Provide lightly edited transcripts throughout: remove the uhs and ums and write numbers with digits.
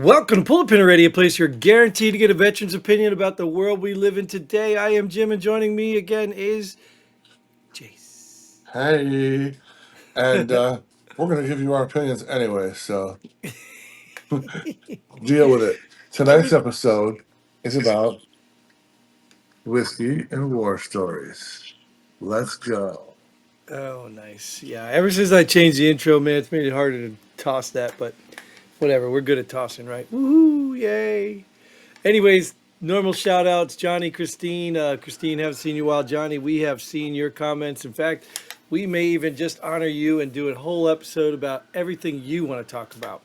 Welcome to Pull a Pin Already, a place you're guaranteed to get a veteran's opinion about the world we live in today. I am Jim, and joining me again is Jace. Hey, and we're going to give you our opinions anyway, so deal with it. Every Tonight's episode is about whiskey and war stories. Let's go. Oh, nice. Yeah, ever since I changed the intro, man, it's made it harder to toss that, but whatever. We're good at tossing, right? Woohoo! Yay! Anyways, normal shout outs, Johnny, Christine. Christine, haven't seen you in a while. Johnny, we have seen your comments. In fact, we may even just honor you and do a whole episode about everything you want to talk about.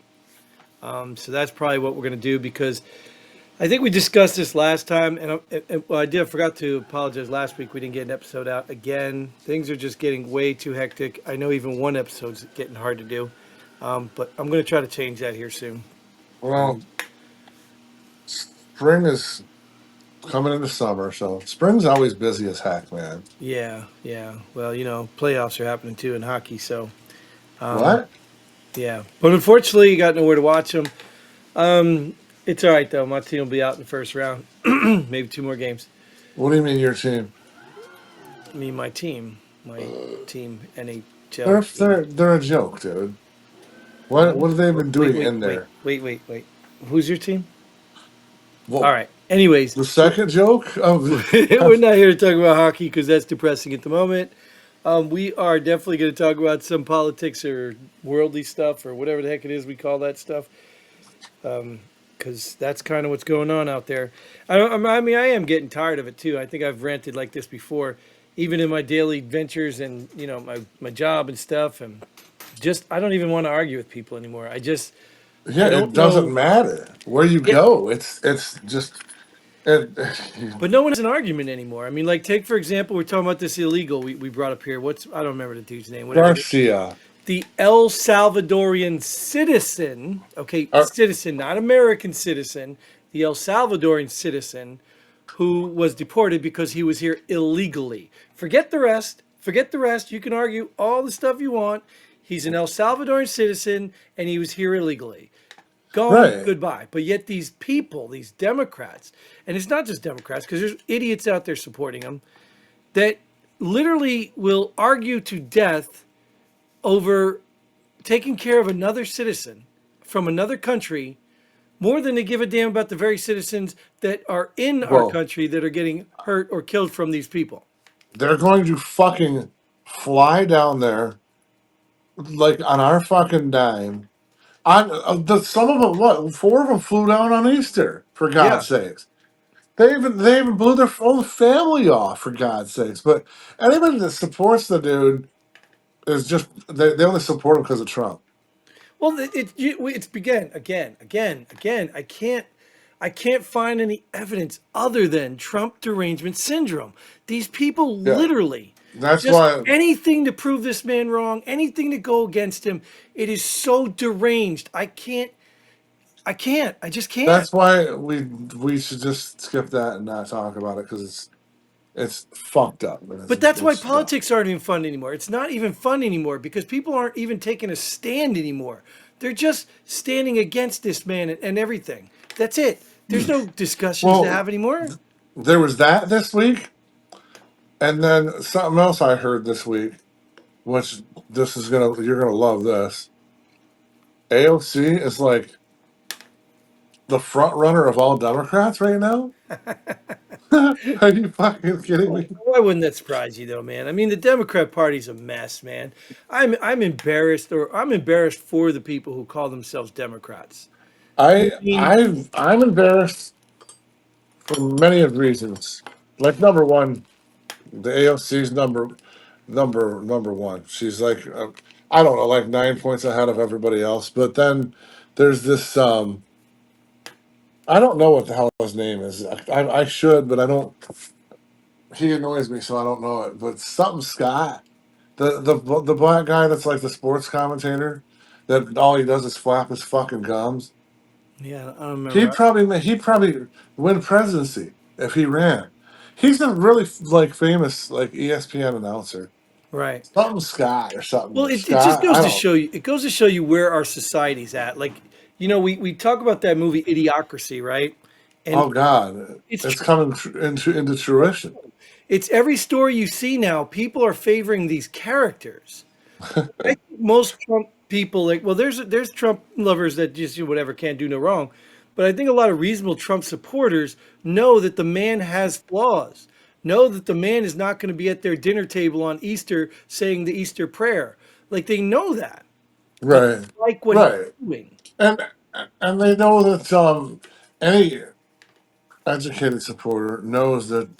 So that's probably what we're going to do because I think we discussed this last time, well, I forgot to apologize. Last week we didn't get an episode out again. Things are just getting way too hectic. I know even one episode's getting hard to do, but I'm going to try to change that here soon. Well, spring is coming into summer, so spring's always busy as heck, man. Yeah, yeah. Well, playoffs are happening too in hockey, so What? yeah. But unfortunately, you got nowhere to watch them. It's all right though. My team will be out in the first round, maybe two more games. What do you mean your team? Me, my team, They're NHL team. they're they're a joke, dude. What have they been Wait, doing wait, in wait, there? wait, wait, wait. Who's your team? All Well, right. Anyways, the second joke of we're not here to talk about hockey because that's depressing at the moment. We are definitely going to talk about some politics or worldly stuff or whatever the heck it is we call that stuff, because that's kind of what's going on out there. I mean, I am getting tired of it too. I think I've ranted like this before, even in my daily ventures and my job and stuff. And just I don't even want to argue with people anymore. yeah, I it don't doesn't know. matter where you Yeah, go. It's just it, but no one has an argument anymore. I mean, like take for example, we're talking about this illegal we brought up here. I don't remember the dude's name. Whatever. Garcia. The El Salvadorian citizen, okay, Uh, citizen, not American citizen, the El Salvadorian citizen who was deported because he was here illegally. Forget the rest. Forget the rest. You can argue all the stuff you want. He's an El Salvadorian citizen and he was here illegally. Gone, right. goodbye. But yet these people, these Democrats, and it's not just Democrats because there's idiots out there supporting them that literally will argue to death over taking care of another citizen from another country more than they give a damn about the very citizens that are in our Well, country that are getting hurt or killed from these people. they're going to fucking fly down there like on our fucking dime. Some of them, what? Four of them flew down on Easter. For Yeah. God's sakes, they even blew their own family off. For God's sakes, but anybody that supports the dude is just they only support him because of Trump. Well, it's again. I can't find any evidence other than Trump derangement syndrome. These people Yeah, literally that's just why. anything to prove this man wrong, anything to go against him. It is so deranged. I just can't. That's why we should just skip that and not talk about it because it's fucked up and But that's why it's dumb. politics aren't even fun anymore. It's not even fun anymore because people aren't even taking a stand anymore. They're just standing against this man and everything. That's it. There's no discussions to Well, have anymore. there was that this week, and then something else I heard this week, which this is gonna you're gonna love this. AOC is like the front runner of all Democrats right now. Are you fucking kidding me? Why wouldn't that surprise you though, man? I mean, the Democrat Party's a mess, man. I'm embarrassed, or I'm embarrassed for the people who call themselves Democrats. I mean, I'm embarrassed for many of reasons. Like number one, the AOC's number one. She's like I don't know, like 9 points ahead of everybody else. But then there's this I don't know what the hell his name is. I should, but I don't. He annoys me, so I don't know it. But something Scott, the black guy that's like the sports commentator, that all he does is flap his fucking gums. yeah, I don't He'd remember. probably win presidency if he ran. He's a really like famous like ESPN announcer. Right. Something Scott or Well, something it just Scott. goes I to don't. show you. It goes to show you where our society's at. Like, We talk about that movie Idiocracy, right? And Oh God, it's it's true. coming into fruition. It's every story you see now. People are favoring these characters. I think most Trump people like well, there's Trump lovers that just whatever can't do no wrong, but I think a lot of reasonable Trump supporters know that the man has flaws. Know that the man is not going to be at their dinner table on Easter saying the Easter prayer. Like they know that, but Right, they like what he's right, doing. and and they know that any educated supporter knows that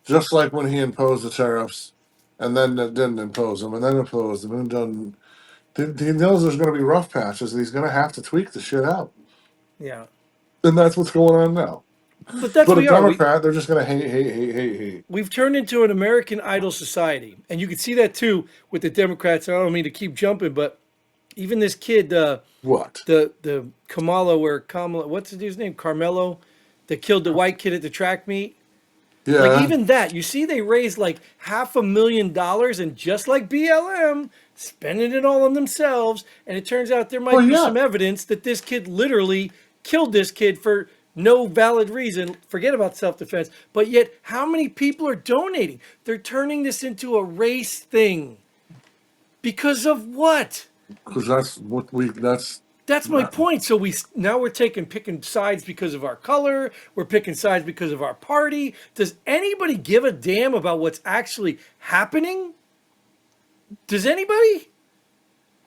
just like when he imposed the tariffs, and then didn't impose them, and then imposed them, and done. He knows there's going to be rough patches, and he's going to have to tweak the shit out, Yeah, and that's what's going on now. but that's But what a we are. We Democrat, they're just going to hate, hate, hate, hate, hate. we've turned into an American Idol society, and you can see that too with the Democrats. I don't mean to keep jumping, but even this kid. What? The Kamala, what's the dude's name? Carmelo, that killed the white kid at the track meet. Like Yeah. even that, you see, they raised like $500,000, and just like BLM, spending it all on themselves. And it turns out there Well, might be yeah. some evidence that this kid literally killed this kid for no valid reason. Forget about self-defense. But yet, how many people are donating? They're turning this into a race thing. Because of what? Because that's what we. That's That's my point. So we're picking sides because of our color. We're picking sides because of our party. Does anybody give a damn about what's actually happening? Does anybody?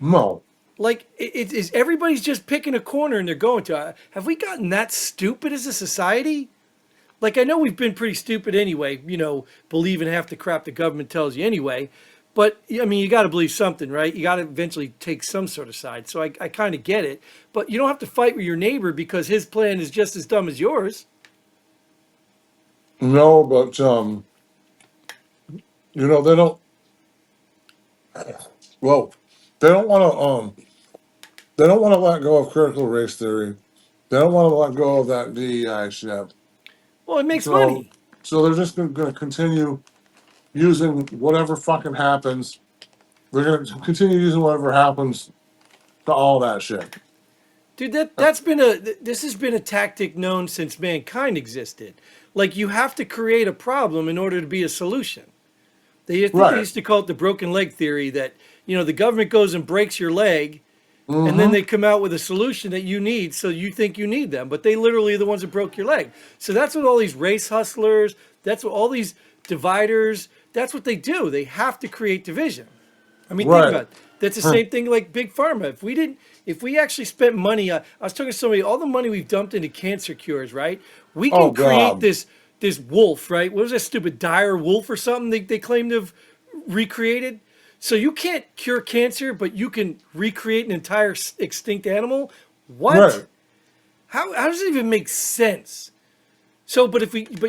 no. Like, is everybody's just picking a corner and they're going to? Have we gotten that stupid as a society? Like, I know we've been pretty stupid anyway, believing half the crap the government tells you anyway. But, I mean, you got to believe something, right? You got to eventually take some sort of side. So I kind of get it. But you don't have to fight with your neighbor because his plan is just as dumb as yours. No, but they don't. Well, they don't want to. They don't want to let go of critical race theory. They don't want to let go of that DEI shit. Well, it makes So, money. so they're just going to continue using whatever fucking happens. They're going to continue using whatever happens to all that shit. Dude, this has been a tactic known since mankind existed. Like, you have to create a problem in order to be a solution. I think they Right. used to call it the broken leg theory that, the government goes and breaks your leg and then Mm-hmm. they come out with a solution that you need, so you think you need them, but they literally are the ones that broke your leg. So that's what all these race hustlers, that's what all these dividers, that's what they do. They have to create division. I mean, think Right. about it. That's the same thing like big pharma. If we actually spent money, I was talking to somebody, all the money we've dumped into cancer cures, right? We Oh can create God. this wolf, right? What was that stupid dire wolf or something they claim to have recreated? So you can't cure cancer, but you can recreate an entire extinct animal. What? Right. How does it even make sense? So, but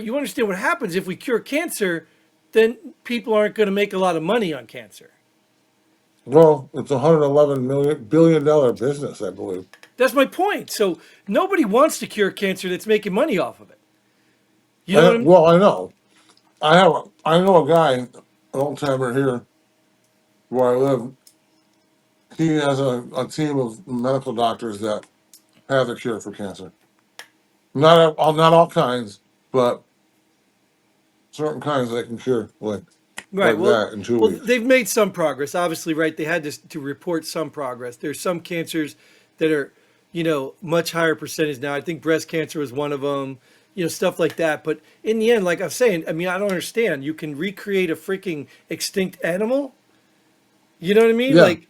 you understand what happens if we cure cancer, then people aren't going to make a lot of money on cancer. Well, it's $111 billion business, I believe. That's my point. So nobody wants to cure cancer that's making money off of it. You know what I mean? Well, I know. I know a guy, an old timer here where I live. He has a team of medical doctors that have the cure for cancer. Not all kinds, but certain kinds they can cure Right. like Well, that in two well, weeks. they've made some progress. Obviously, right? They had to report some progress. There's some cancers that are, much higher percentage now. I think breast cancer was one of them. Stuff like that. But in the end, like I'm saying, I mean, I don't understand. You can recreate a freaking extinct animal. You know what I mean? Yeah, Like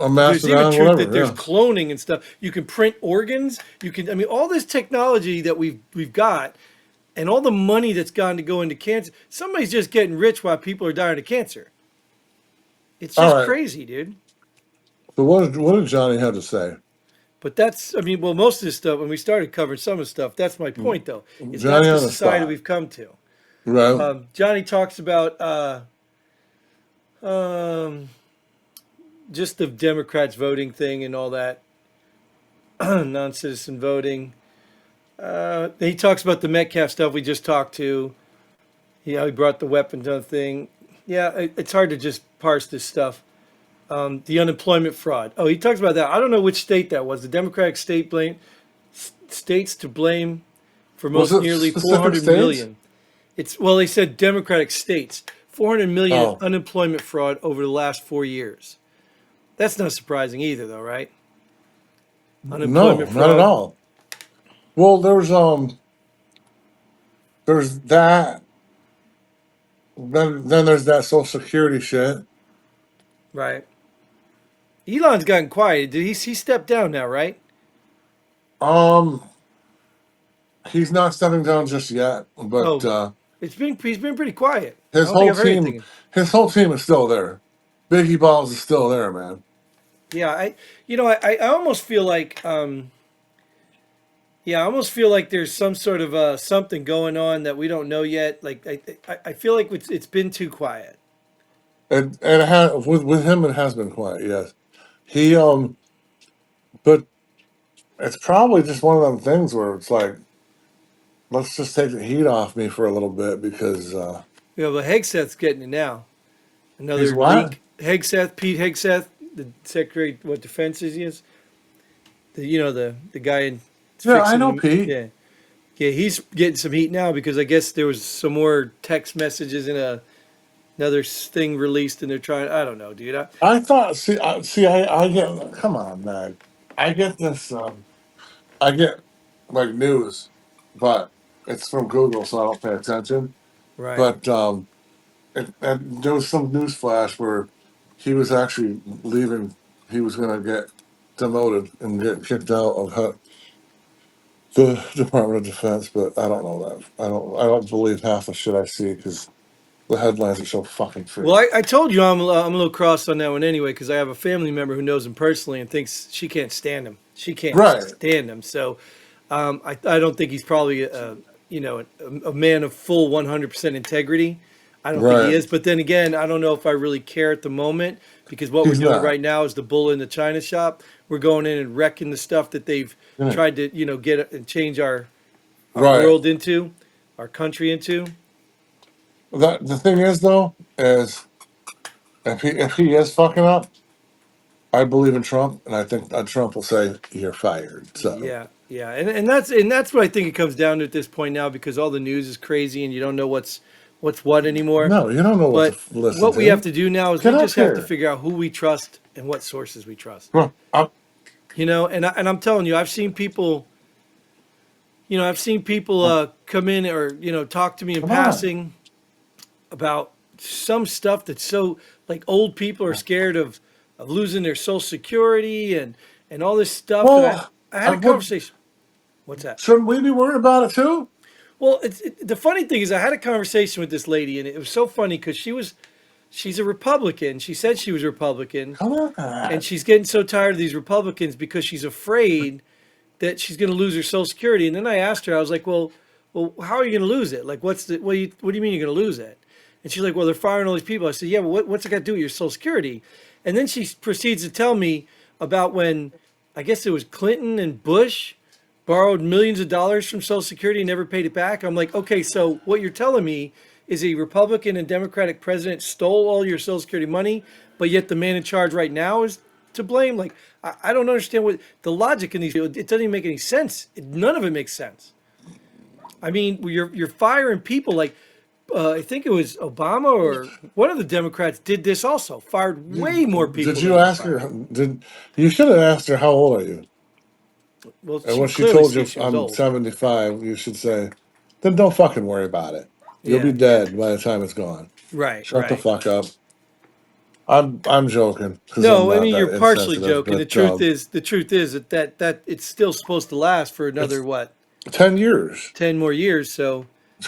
a there's even mastodon, truth that whatever. there's Yeah. cloning and stuff. You can print organs. You can. I mean, all this technology that we've got, and all the money that's gone to go into cancer. Somebody's just getting rich while people are dying of cancer. It's All just right. crazy, dude. So what did Johnny have to say? But that's, I mean, well, most of this stuff, when we started covering some of the stuff, that's my point, though, is that's Johnny the on the society spot, we've come to. right? Johnny talks about um, just the Democrats voting thing and all that, non-citizen voting. He talks about the Metcalf stuff we just talked to. He brought the weapons on thing. Yeah, it's hard to just parse this stuff. The unemployment fraud. Oh, he talks about that. I don't know which state that was. The Democratic states to blame for Was most it nearly specific 400 states? million. It's well, they said Democratic states 400 million in Oh, unemployment fraud over the last 4 years. That's not surprising either, though, right? no, Unemployment not at fraud, all. Well, there's that. Then there's that Social Security shit. right? Elon's gotten quiet. Did he stepped down now, right? Um, he's not stepping down just yet, but Oh, he's been pretty quiet. I his don't think whole I've heard team, anything. his whole team is still there. Biggie Balls is still there, man. Yeah, I almost feel like yeah, I almost feel like there's some sort of something going on that we don't know yet. Like I feel like it's been too quiet. And it with him it has been quiet, yes. He but it's probably just one of them things where it's like, let's just take the heat off me for a little bit because You know, but Hegseth's getting it now. he's Another what? leak. Pete Hegseth, the Secretary, what defense is he is? The guy in Yeah, I fixing know them. Pete. Yeah, yeah, he's getting some heat now because I guess there was some more text messages in another thing released, and they're trying. I don't know, dude. I thought I get come on, man. I get this I get like news, but it's from Google, so I don't pay attention. Right. But there was some news flash where he was actually leaving. He was going to get demoted and get kicked out of the Department of Defense. But I don't know that. I don't believe half the shit I see because the headlines are so fucking Well, fake. I told you I'm a little cross on that one anyway because I have a family member who knows him personally and thinks she can't stand him. She can't Right, stand him. So I don't think he's probably a man of full 100% integrity. I don't think he right. is. But then again, I don't know if I really care at the moment because what we're He's doing not. right now is the bull in the china shop. We're going in and wrecking the stuff that they've Yeah. tried to get and change our Right. world into, our country into. That the thing is though is if he is fucking up, I believe in Trump, and I think Trump will say you're fired. So Yeah, yeah, and that's what I think it comes down to at this point now because all the news is crazy and you don't know what's what anymore. no, you don't know what to But listen what we have to. to do now is Get we up just have to here. figure out who we trust and what sources we trust. Come on, And I'm telling you, I've seen people come in or talk to me in come on. passing about some stuff that's so like old people are scared of losing their social security and all this stuff. And Well, I had a what conversation. What's that? shouldn't we be worried about it too? Well, the funny thing is, I had a conversation with this lady, and it was so funny because she's a Republican. She said she was a Republican, Come and on. she's getting so tired of these Republicans because she's afraid that she's going to lose her Social Security. And then I asked her, I was like, well, how are you going to lose it? Like, what do you mean you're going to lose it? And she's like, well, they're firing all these people. I said, yeah, but what's it got to do with your Social Security? And then she proceeds to tell me about when I guess it was Clinton and Bush borrowed millions of dollars from Social Security and never paid it back. I'm like, okay, so what you're telling me is a Republican and Democratic president stole all your Social Security money, but yet the man in charge right now is to blame. Like, I don't understand what the logic in these. It doesn't even make any sense. None of it makes sense. I mean, you're firing people like I think it was Obama or one of the Democrats did this also. Fired way more Did people than you he ask fired. her? Did you should have asked her how old are you? Well, And she when could she clearly told see you she was I'm old. 75, you should say, then don't fucking worry about it. You'll be Yeah, yeah. dead by the time it's gone. Right, Shut the right. fuck up. I'm joking because I'm No, I not mean you're that partially insensitive, joking. but The truth is that it's still supposed to last for another it's what 10 years. 10 more years. So,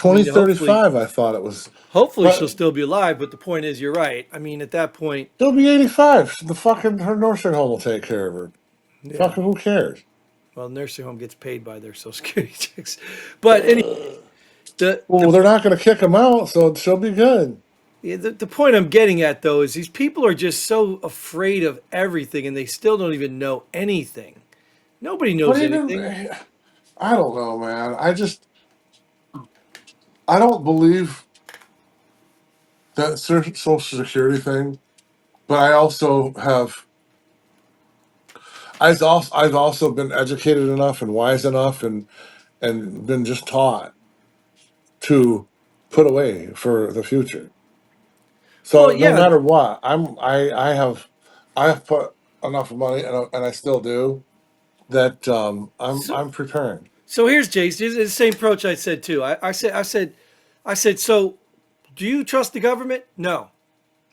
I mean, hopefully, 2035, I thought it was. hopefully she'll But still be alive. But the point is, you're right. I mean, at that point, she'll be 85. The fucking her nursing home will take care of her. yeah. Fucking who cares? Well, nursing home gets paid by their Social Security checks. But anyway, the Well, the they're not going to kick him out, so she'll be good. yeah, the point I'm getting at though is these people are just so afraid of everything, and they still don't even know anything. Nobody But knows even anything. I don't know, man. I don't believe that Social Security thing but I also have. I've also been educated enough and wise enough and been just taught to put away for the future. Well, So no yeah. matter what, I have put enough money and I still do that So, I'm preparing. so here's Jace. This is the same approach I said too. I said. So, do you trust the government? No.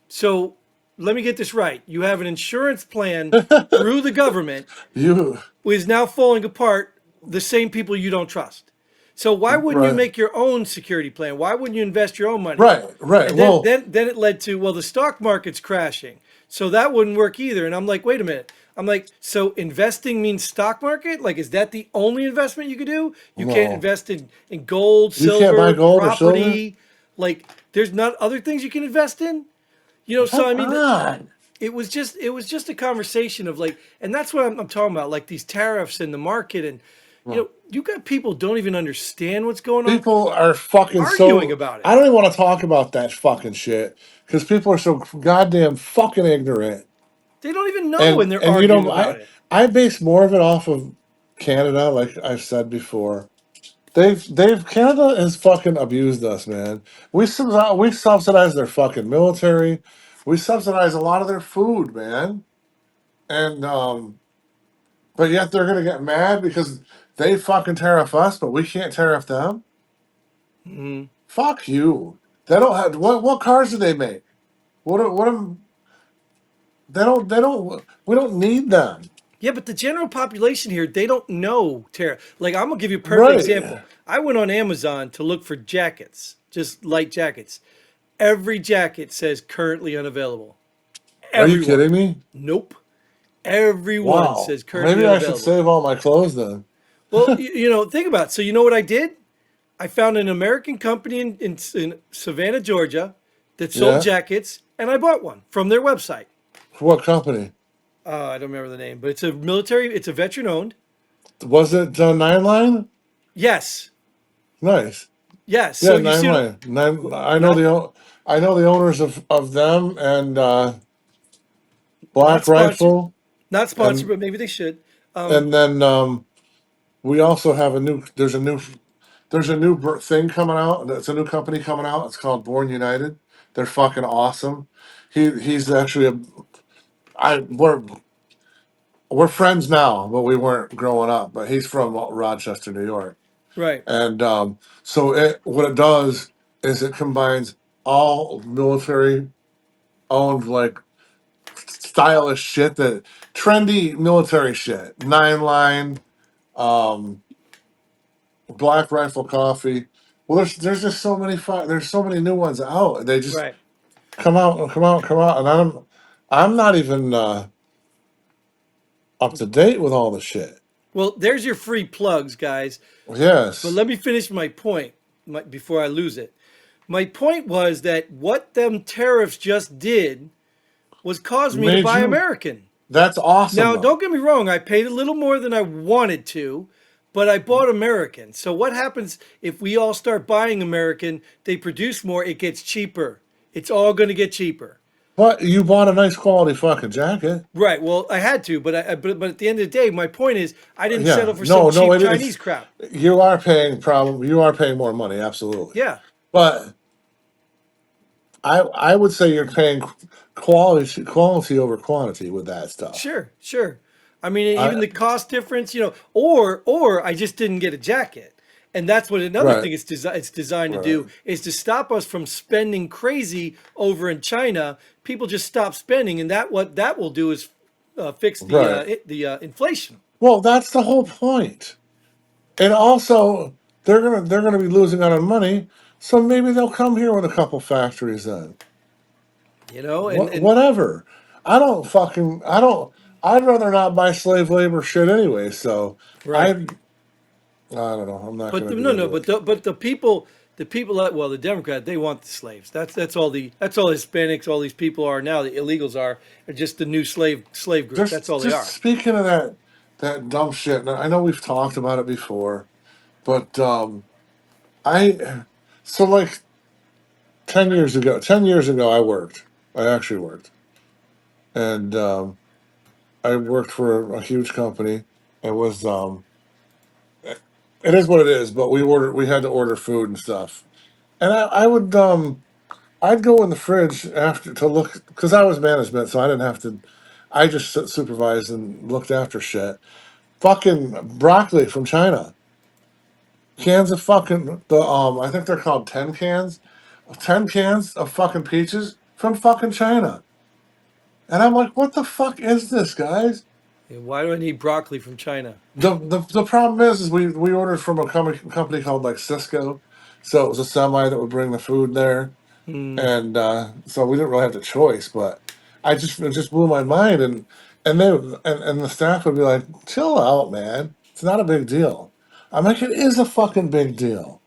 So, let me get this right. You have an insurance plan through the government You is now falling apart. The same people you don't trust. So why wouldn't you right make your own security plan? Why wouldn't you invest your own money? right. And then Well, then then it led to, well, the stock market's crashing. So that wouldn't work either. And I'm like, wait a minute. I'm like, so investing means stock market? Like, is that the only investment you could do? You can't no, invest in gold, you can't buy silver, gold or silver. property. Like, there's not other things you can invest in. So Come I mean, on. it was just a conversation of like, and that's what I'm talking about, like these tariffs in the market, and Well, you got people don't even understand what's going on, people are fucking arguing so. about it. I don't even want to talk about that fucking shit because people are so goddamn fucking ignorant. They don't even know, and And they're and arguing about it. I base more of it off of Canada, like I've said before. They've Canada has fucking abused us, man. We subsidize their fucking military. We subsidize a lot of their food, man. And but yet they're gonna get mad because they fucking tariff us, but we can't tariff them. Mhm. Fuck you. They don't have what cars do they make? What they don't we don't need them. Yeah, but the general population here, they don't know tariff. Like, I'm gonna give you a perfect example. Right. I went on Amazon to look for jackets, just light jackets. Every jacket says currently unavailable. Are you Everyone. kidding me? Nope. Everyone Wow. says currently Maybe I should unavailable. save all my clothes then. Well, think about it. So you know what I did? I found an American company in Savannah, Georgia, that sold Yeah. jackets, and I bought one from their website. What company? I don't remember the name, but it's a veteran owned. Was it Nine Line? Yes, Nice. yes. So Yeah, you Nine see, Line. Nine. not I know the owners of them and not Black sponsored, Rifle not sponsored, and but maybe they should. and then we also have a new. There's a new thing coming out. It's a new company coming out. It's called Born United. They're fucking awesome. He's actually a. I we're friends now, but we weren't growing up. But he's from Rochester, New York. Right, And so what it does is it combines all military owned like stylish shit, that trendy military shit, Nine Line, um, Black Rifle Coffee. Well, there's just so many there's so many new ones out. They just right. come out, and I'm not even up to date with all the shit. Well, there's your free plugs, guys. But Yes, let me finish my point before I lose it. My point was that what them tariffs just did was cause me to made buy you. American. That's awesome Now, though. don't get me wrong, I paid a little more than I wanted to, but I bought American. So, what happens if we all start buying American? They produce more, it gets cheaper. It's all going to get cheaper. But you bought a nice quality fucking jacket. Right. Well, I had to, but at the end of the day, my point is I didn't Yeah, settle for some no, no, cheap it's Chinese crap. you are paying more money, absolutely. Yeah, But I would say you're paying quality over quantity with that stuff. sure, sure. I mean, even I the cost difference, or I just didn't get a jacket. And that's what another right, thing it's designed to right, do is to stop us from spending crazy over in China. People just stop spending, and what that will do is fix right. the inflation. Well, that's the whole point. And also they're gonna be losing out on money, so maybe they'll come here with a couple factories then. And Whatever. I don't. I'd rather not buy slave labor shit anyway. So right. I don't know. I'm not But going to no, get no, into but it. the people that, well, the Democrat, they want the slaves. That's all Hispanics, all these people are now. The illegals are just the new slave group. That's all they Just are. speaking of that dumb shit. And I know we've talked about it before, but I so like 10 years ago. 10 years ago, I worked. I actually worked, and I worked for a huge company. It was it is what it is, but we had to order food and stuff. And I would I'd go in the fridge after to look because I was management, so I didn't have to. I just supervised and looked after shit. Fucking broccoli from China, cans of fucking the I think they're called 10 cans, 10 cans of fucking peaches from fucking China. And I'm like, what the fuck is this, guys? And why do I need broccoli from China? The problem is we ordered from a company called like Cisco, so it was a semi that would bring the food there, Hmm. and so we didn't really have the choice. But it just blew my mind, and and the staff would be like, "Chill out, man. It's not a big deal." I'm like, "It is a fucking big deal.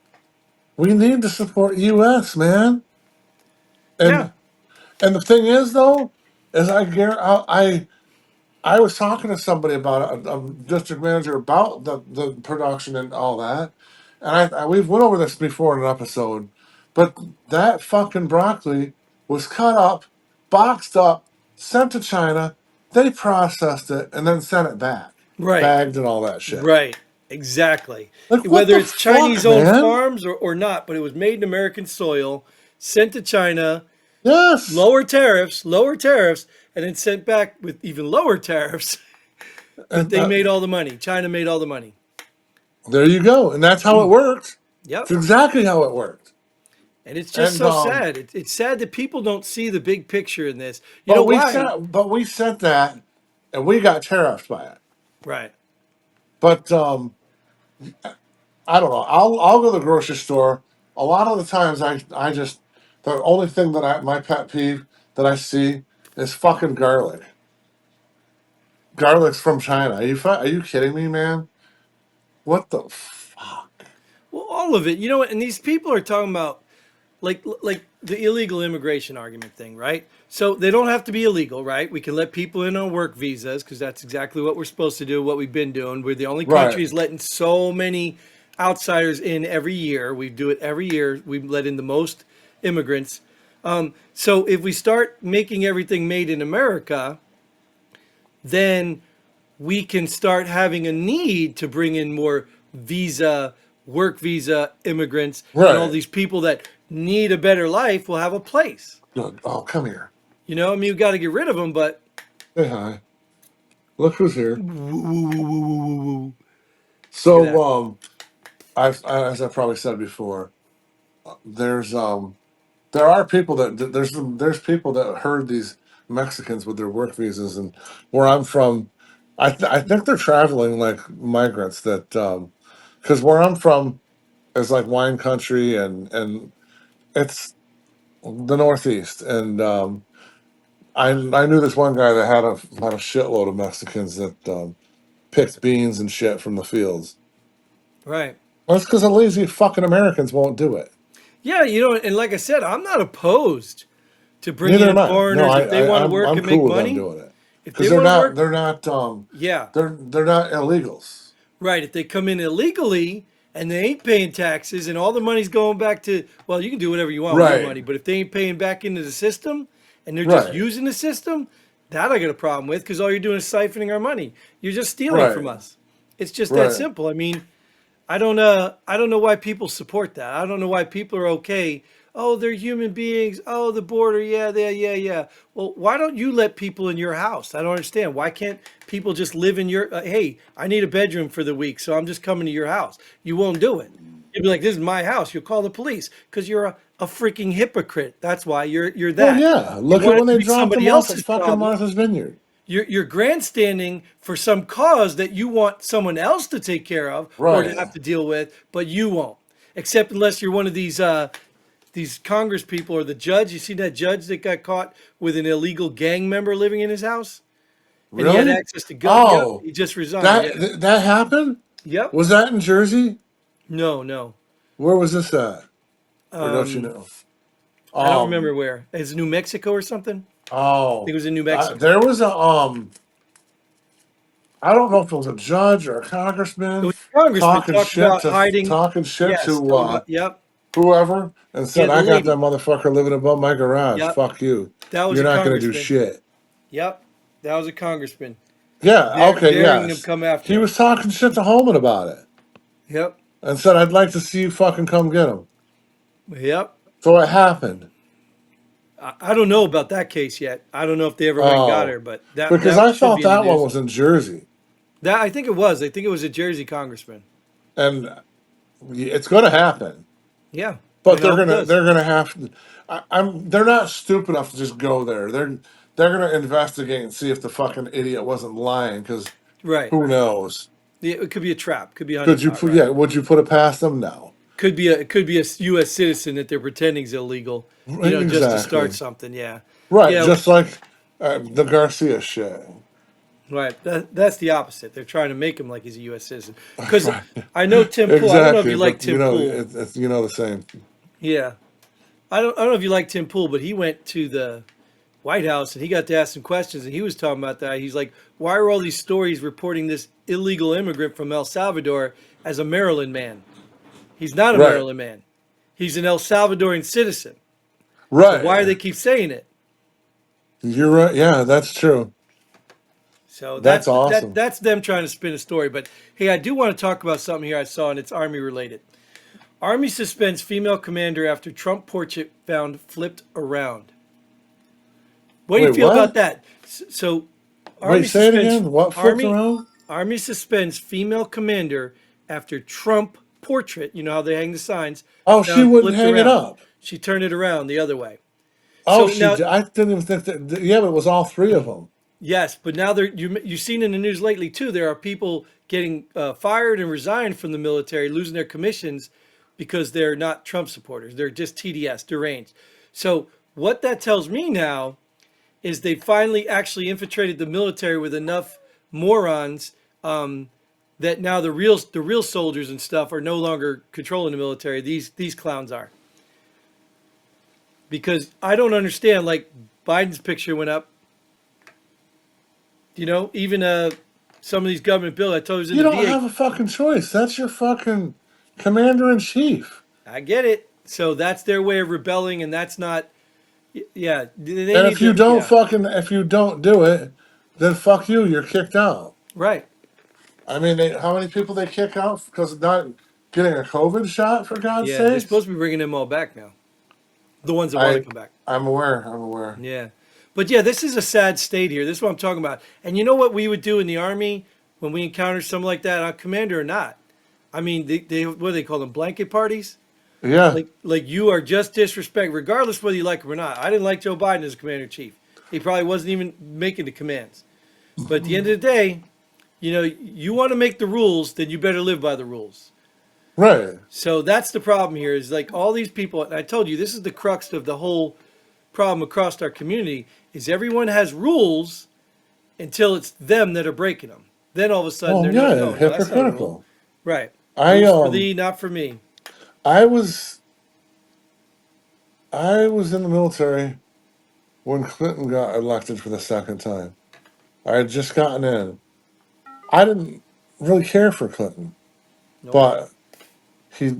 We need to support U.S., man." Yeah. And and the thing is, though, is I was talking to somebody about it, a district manager about the production and all that, and we've went over this before in an episode, but that fucking broccoli was cut up, boxed up, sent to China. They processed it and then sent it back, Right. bagged and all that shit. Right. Exactly. Like what Whether the it's fuck, Chinese owned man? farms or not, but it was made in American soil, sent to China, Yes, lower tariffs, and then sent back with even lower tariffs. But and they made all the money. China made all the money. there you go, and that's how it worked. It's Yep. exactly how it worked. And it's just And so sad. It's sad that people don't see the big picture in this. You know but why? we sent that, and we got tariffed by it. Right. But I don't know. I'll go to the grocery store. A lot of the times, I just the only thing that my pet peeve that I see is fucking garlic. Garlic's from China. Are you kidding me, man? What the fuck? Well, all of it. You know what? And these people are talking about like the illegal immigration argument thing, right? So they don't have to be illegal, right? We can let people in on work visas because that's exactly what we're supposed to do, what we've been doing. We're the only country Right, is letting so many outsiders in every year. We do it every year. We let in the most immigrants. So if we start making everything made in America, then we can start having a need to bring in more visa, work visa immigrants, and all right. these people that need a better life will have a place. Good. Oh, come here. You know, I mean, you got to get rid of them, but Say hi. Look who's here. look at So, that. as I probably said before, there's there are people there's people that herd these Mexicans with their work visas, and where I'm from, I think they're traveling like migrants. That because where I'm from is like wine country, and it's the Northeast, and I knew this one guy that had a shitload of Mexicans that picked beans and shit from the fields. Right. Well, that's because the lazy fucking Americans won't do it. Yeah, you know, and like I said, I'm not opposed to bringing Neither in am I. No, foreigners if they want to work I'm and make cool with them money. doing it If because they want to work, yeah. they're not illegals. Right. If they come in illegally and they ain't paying taxes and all the money's going back to, well, you can do whatever you want with your Right, money. But if they ain't paying back into the system and they're just right, using the system, that I got a problem with because all you're doing is siphoning our money. You're just stealing from right, us. It's just that right. simple. I mean, I don't know why people support that. I don't know why people are okay. Oh, they're human beings. Oh, the border. Yeah, yeah. Well, why don't you let people in your house? I don't understand. Why can't people just live in your hey, I need a bedroom for the week, so I'm just coming to your house. You won't do it. You'll be like, this is my house. You'll call the police because you're a freaking hypocrite. That's why you're Well, that. yeah. You Look at want it when to they be dropped somebody them off at else's fucking problem. Martha's Vineyard. You're grandstanding for some cause that you want someone else to take care of or to Right. have to deal with, but you won't. Except unless you're one of these Congress people or the judge. You see that judge that got caught with an illegal gang member living in his house, and he had Really? access to gun. Yep, Oh, he just resigned. Yeah. that happened? Yep. Was that in Jersey? No, no. Where was this at? Or don't you Um, know? I don't remember Um. where. Is it New Mexico or something? I think it Oh, was in New Mexico. there was a I don't know if it was a judge or a It congressman was a congressman talked about hiding. talking shit Yes, to talking about. Yep. whoever and said, Yeah, the "I got that lady. motherfucker living above my garage. Yep. Fuck you. That was You're a not gonna do congressman. shit." Yep, that was a congressman. Yeah, okay, Daring them yes. come after He him. was talking shit to Holman about it Yep, and said, I'd like to see you fucking come get him. yep. So it happened. I don't know about that case yet. I don't know if they ever went and got Oh, her, but that because that I should thought be in the that one news. was in Jersey. That I think it was. I think it was a Jersey congressman. And it's going to happen. Yeah, But and I hope it does. they're gonna have to. They're not stupid enough to just go there. They're gonna investigate and see if the fucking idiot wasn't lying. Because Right. who knows? Yeah, it could be a trap. Could be a Could you honeypot. put? Right. Yeah. Would you put it past them? No. It could be a U.S. citizen that they're pretending is illegal. Just to start Exactly. something. Yeah. Right. Yeah. Just like the Garcia shit. Right. That's the opposite. They're trying to make him like he's a U.S. citizen. Because Right. I know Tim Pool. I don't know if Exactly. you like But Tim Pool. it's the same. Yeah. I don't know if you like Tim Pool, but he went to the White House and he got to ask some questions and he was talking about that. He's like, why are all these stories reporting this illegal immigrant from El Salvador as a Maryland man? He's not a Right. Maryland man. He's an El Salvadorian citizen. So why do they Right. keep saying it? You're right. Yeah, that's true. So That's awesome. that's them trying to spin a story. But hey, I do want to talk about something here I saw and it's Army related. Army suspends female commander after Trump portrait found flipped around. What do you Wait, feel about what? that? So, Wait, Army say it suspends again. What flipped Army around? Army suspends female commander after Trump portrait. You know how they hang the signs Oh, she found wouldn't flipped hang it around. up. She turned it around the other way. Oh, So now, I didn't even think that. Yeah, but it was all three of them. yes, but now you've seen in the news lately too. There are people getting fired and resigned from the military, losing their commissions because they're not Trump supporters. They're just TDS, deranged. So what that tells me now is they finally actually infiltrated the military with enough morons that now the real soldiers and stuff are no longer controlling the military. These clowns are. Because I don't understand. Like Biden's picture went up. Even some of these government bills. I told you it was in You the don't VA. have a fucking choice. That's your fucking commander in chief. I get it. So that's their way of rebelling, and that's not. Yeah, they And need to. Yeah, if you don't do it, then fuck you. You're kicked out. right. I mean, how many people they kick out because of not getting a COVID shot? For God's Yeah, they're sakes. supposed to be bringing them all back now. The ones that want to I come back. I'm aware. I'm aware. Yeah. But yeah, this is a sad state here. This is what I'm talking about. And you know what we would do in the Army when we encounter something like that, commander or not? I mean, they what do they call them? Blanket parties? Yeah. Like you are just disrespect, regardless whether you like him or not. I didn't like Joe Biden as commander in chief. He probably wasn't even making the commands. But at the end of the day, you want to make the rules, then you better live by the rules. Right. So that's the problem here is like all these people, and I told you this is the crux of the whole problem across our community is everyone has rules until it's them that are breaking them. Then all of a sudden Well, they're no, yeah. no, no, that's not a rule. Hypocritical. Right. I Rules for thee, not for me. I was I was in the military when Clinton got elected for the second time. I had just gotten in. I didn't really care for Clinton, Nope. but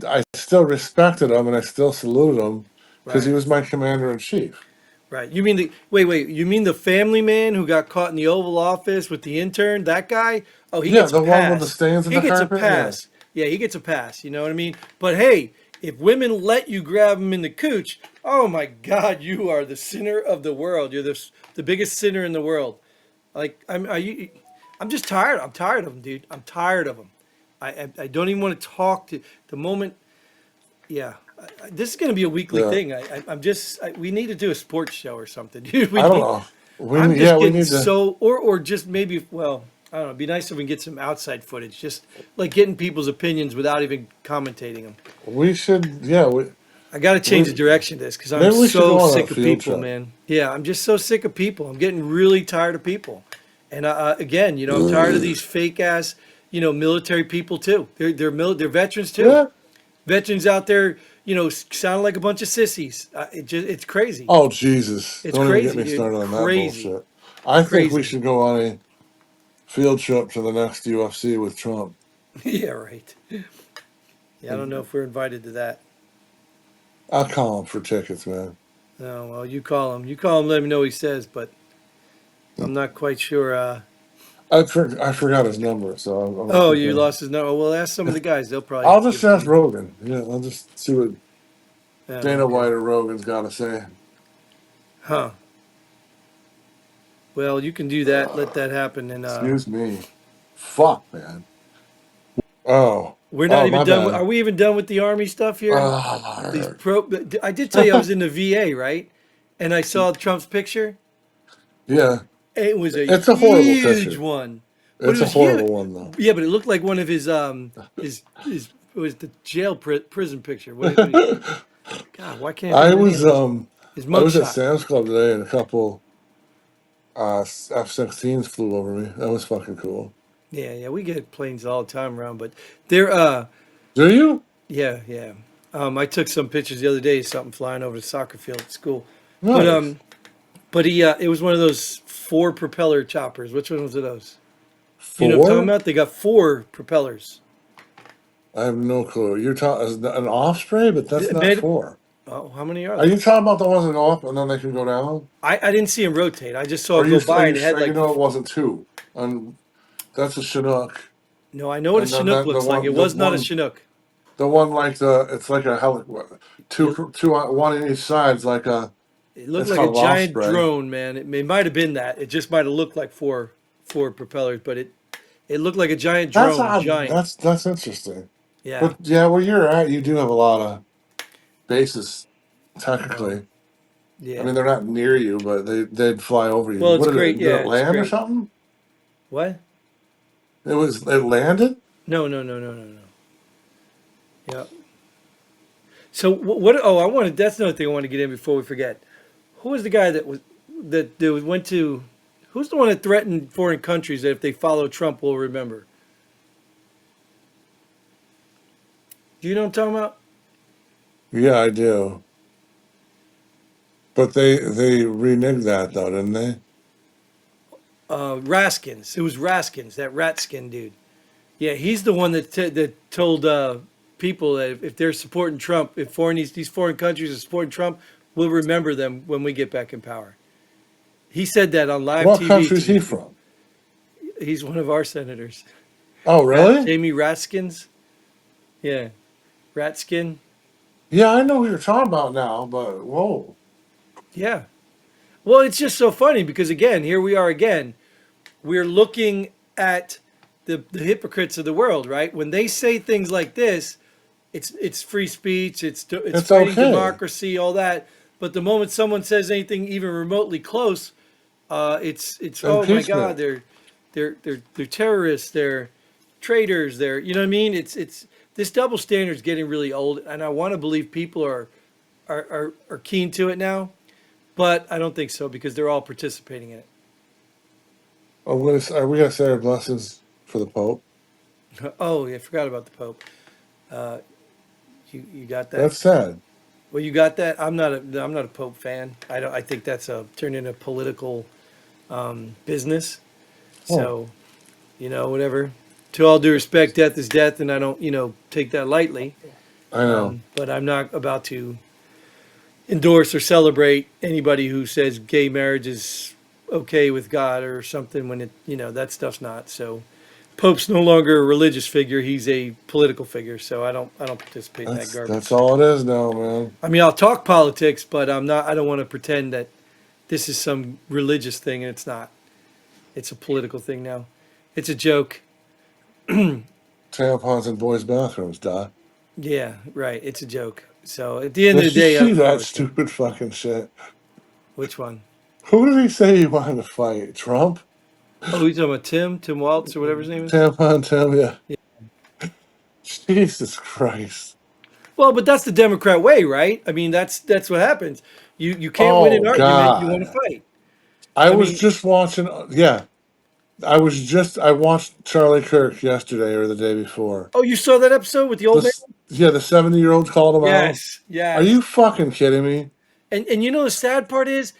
I still respected him and I still saluted him because Right. he was my commander in chief. Right. You mean the wait, you mean the family man who got caught in the Oval Office with the intern? That guy? Oh, he Yeah, gets a the one with the pass. stains in He the gets a carpet. Yeah. pass. Yeah, he gets a pass. You know what I mean? But hey, if women let you grab them in the cooch, oh my God, you are the sinner of the world. You're the biggest sinner in the world. Like I'm just tired. I'm tired of them, dude. I'm tired of them. I don't even want to talk to the moment. Yeah, this is going to be a weekly Yeah. thing. We need to do a sports show or something, dude. We I don't need. know. I'm Yeah, just we getting need to. so, or just maybe, well, I don't know. It'd be nice if we can get some outside footage, just like getting people's opinions without even commentating them. We should. Yeah. I got to change the We direction of this because I'm maybe we should so go on a sick of field people, trip. man. Yeah, I'm just so sick of people. I'm getting really tired of people. And again, I'm tired of these fake ass, military people too. They're veterans too. Yeah. Veterans out there, sound like a bunch of sissies. It's crazy. Oh Jesus! It's Don't even get crazy, me dude. started on that Crazy, bullshit. I think we crazy. should go on a field trip to the next UFC with Trump. Yeah, right. Yeah, I don't know if we're invited to that. I'll call him for tickets, man. No, well, you call him. You call him. Let me know what he says. But I'm not quite sure. I forgot his number, so I'm gonna Oh, put you that. lost his number. Well, ask some of the guys. They'll probably I'll give just it to ask you. Rogan. Yeah, I'll just see what Oh, Dana okay. White or Rogan's got to say. Huh. Well, you can do that. Let that happen. And Excuse me. Fuck, man. Oh, we're not oh, even my done. Are bad. we even done with the Army stuff here? These Uh, pro. I did tell you I was in the VA, right? And I saw Trump's picture. yeah, It was a it's a horrible huge picture. one, but it It's a was huge. horrible one, though. Yeah, but it looked like one of his it was the prison picture. What is, God, why can't I think I of the was name? His I was at mugshot. Sam's Club today, and a couple F-16s flew over me. That was fucking cool. Yeah, yeah, we get planes all the time around, but they're Do you? yeah, yeah. I took some pictures the other day of something flying over the soccer field at school, but Nice. it was one of those four propeller choppers. Which one was of those? You know what I'm talking Four? about? They got four propellers. I have no clue. You're talking an Osprey, but that's not Made, four. oh, how many are Are there? you talking about the ones that go up and then they can go down? I didn't see him rotate. I just saw Or it go are by, you and it had sure you like know it wasn't two? And that's a Chinook. no. I know what a And then Chinook the looks like. It one the was not a one Chinook. the one like the it's like a It, two on one in each side. It's like a it looked it's like a called an giant Osprey. drone, man. It might have been that. It just might have looked like four propellers, but it looked like a giant That's drone. odd. Giant. That's interesting. Yeah. But yeah, where you're at, you do have a lot of bases. Well, Technically, I yeah. mean they're not near you, but they'd fly over you. Well, it's What did great. it? Did Yeah, it it's land or great. something? What? It landed. No, no, no, no, no, no. Yeah. So what? Oh, I wanted. That's another thing I want to get in before we forget. Who was the guy that went to? Who's the one that threatened foreign countries that if they follow Trump, we'll remember? Do you know what I'm talking about? Yeah, I do. But they reneged that though, didn't they? Raskins. It was Raskins, that rat skin dude. Yeah, he's the one that told people that if they're supporting Trump, if these foreign countries are supporting Trump, we'll remember them when we get back in power. He said that on live What TV country to is he these people. from? He's one of our senators. Oh, really? Jamie Raskins. Yeah, Ratskin. Yeah, I know who you're talking about now, but whoa. Yeah. Well, it's just so funny because again, here we are again. We're looking at the hypocrites of the world, right? When they say things like this, it's free speech, it's It's fighting okay. democracy, all that. But the moment someone says anything even remotely close, it's oh my God, Impeachment. they're terrorists, they're traitors, they're you know what I mean? It's this double standard is getting really old, and I want to believe people are keen to it now, but I don't think so because they're all participating in it. Are we gonna say our blessings for the Pope? Oh, yeah, I forgot about the Pope. Uh, you got that? That's sad. Well, you got that. I'm not a Pope fan. I don't. I think that's a turned into political business. Oh, So whatever. To all due respect, death is death, and I don't take that lightly. I know. But I'm not about to endorse or celebrate anybody who says gay marriage is okay with God or something when that stuff's not. So Pope's no longer a religious figure; he's a political figure. So I don't participate in that That's garbage. all it is now, man. I mean, I'll talk politics, but I'm not. I don't want to pretend that this is some religious thing, and it's not. It's a political thing now. It's a joke. Tampons in boys' bathrooms, Doc. Yeah, right. It's a joke. So at the end of the Did you day, see I don't that really care. stupid fucking shit? Which one? Who did he say he wanted to fight? Trump? Oh, you talking about Tim Waltz or whatever his name is? Tampon Tim, yeah. Yeah. Jesus Christ. Well, but that's the Democrat way, right? I mean, that's what happens. You can't win an Oh argument. You want to God. fight. I I was mean, just watching yeah. I watched Charlie Kirk yesterday or the day before. oh, you saw that episode with the old man? Yeah, the 70-year-old called him out. Yes, Are yes. you fucking kidding me? And the sad part is